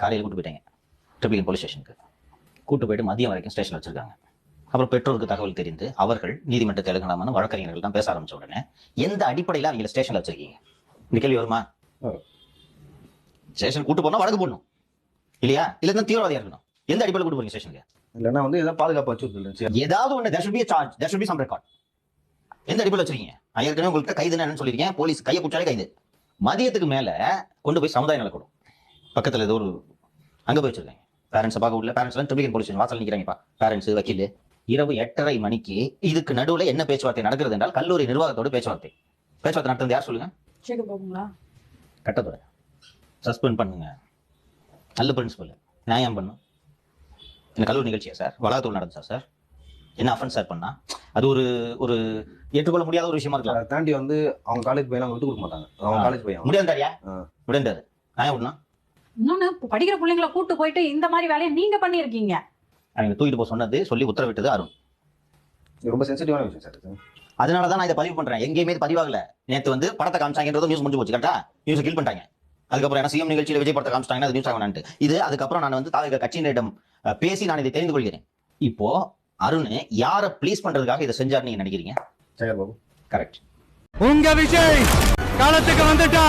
காலையில் கூட்டு போயிட்டாங்க ட்ரிபிள் போலீஸ் ஸ்டேஷனுக்கு. கூட்டு போயிட்டு மதியம் வரைக்கும் ஸ்டேஷன் வச்சிருக்காங்க. அப்புறம் பெற்றோருக்கு தகவல் தெரிந்து அவர்கள் நீதிமன்றத்தை எழுதலாமான்னு வழக்கறிஞர்கள் தான் பேச ஆரம்பிச்ச உடனே எந்த அடிப்படையில் அவங்க ஸ்டேஷன்ல வச்சிருக்கீங்க? இந்த கேள்வி வருமா? ஸ்டேஷன் கூட்டு போனா வழக்கு போடணும் இல்லையா? இல்ல தீவிரவாதியா இருக்கணும். எந்த அடிப்படையில் கூட்டு போறீங்க ஸ்டேஷனுக்கு? இல்லைன்னா வந்து ஏதாவது பாதுகாப்பு வச்சு ஏதாவது ஒன்று there should be a charge, there should be some record. எந்த அடிப்படையில் வச்சிருக்கீங்க? ஏற்கனவே உங்களுக்கு கைது என்னன்னு சொல்லிருக்கீங்க. போலீஸ் கையை பிடிச்சாலே கைது. மதியத்துக்கு மேல கொண்டு போய் சமுதாய நலக்கூடம் பக்கத்துல ஏதோ ஒரு அங்க போய் வச்சிருக்காங்க. பேரண்ட்ஸை பார்க்க உள்ள பேரண்ட்ஸ் எல்லாம் ட்ரிபிள் போலீஸ் ஸ்டேஷன் வாசல் நிற்கிறாங்கப்பா. பேரண்ட்ஸ், வக்கீல். இரவு 8:30 மணிக்கு இதுக்கு நடுவுல என்ன பேச்சுவார்த்தை நடக்கிறது என்றால் கல்லூரி நிர்வாகத்தோடு பேச்சுவார்த்தை நடத்துறது யார் சொல்லுங்க? கட்டத்துறை. சஸ்பெண்ட் பண்ணுங்க. நல்ல பிரின்சிபல் நியாயம் பண்ணும். என்ன கல்லூரி நிகழ்ச்சியா சார்? வளாகத்தோடு நடந்துச்சா சார்? என்ன அஃபென்ஸ் சார் பண்ணா? அது ஒரு ஒரு ஏற்றுக்கொள்ள முடியாத ஒரு விஷயமா இருக்கலாம். அதை தாண்டி வந்து அவங்க காலேஜ் பையன் விட்டு கொடுக்க மாட்டாங்க. அவங்க காலேஜ் பையன் முடியாதுயா, முடியாது. நியாயம் விடணும். இன்னொன்னு படிக்கிற பிள்ளைங்களை கூட்டு போயிட்டு இந்த மாதிரி வேலையை நீங்க பண்ணிருக்கீங்க. அவங்க தூக்கிட்டு போய் சொன்னது சொல்லி உத்தரவிட்டது அருண். ரொம்ப சென்சிட்டிவான விஷயம் சார். அதனாலதான் நான் இதை பதிவு பண்றேன். எங்கேயுமே பதிவாகல. நேற்று வந்து படத்தை காமிச்சாங்கன்றது நியூஸ் முடிஞ்சு போச்சு. கரெக்டா? நியூஸ் கில் பண்ணிட்டாங்க. அதுக்கப்புறம் என்ன சிஎம் நிகழ்ச்சியில் விஜய் படத்தை காமிச்சிட்டாங்க, அது நியூஸ் ஆகணும்னு. இது அதுக்கப்புறம் நான் வந்து தாவேக கட்சியினரிடம் பேசி நான் இதை தெரிந்து கொள்கிறேன். இப்போ அருண் யாரை ப்ளீஸ் பண்றதுக்காக இதை செஞ்சார் நீங்க நினைக்கிறீங்க? சேகர் பாபு. கரெக்ட். உங்க விஜய் காலத்துக்கு வந்துட்டா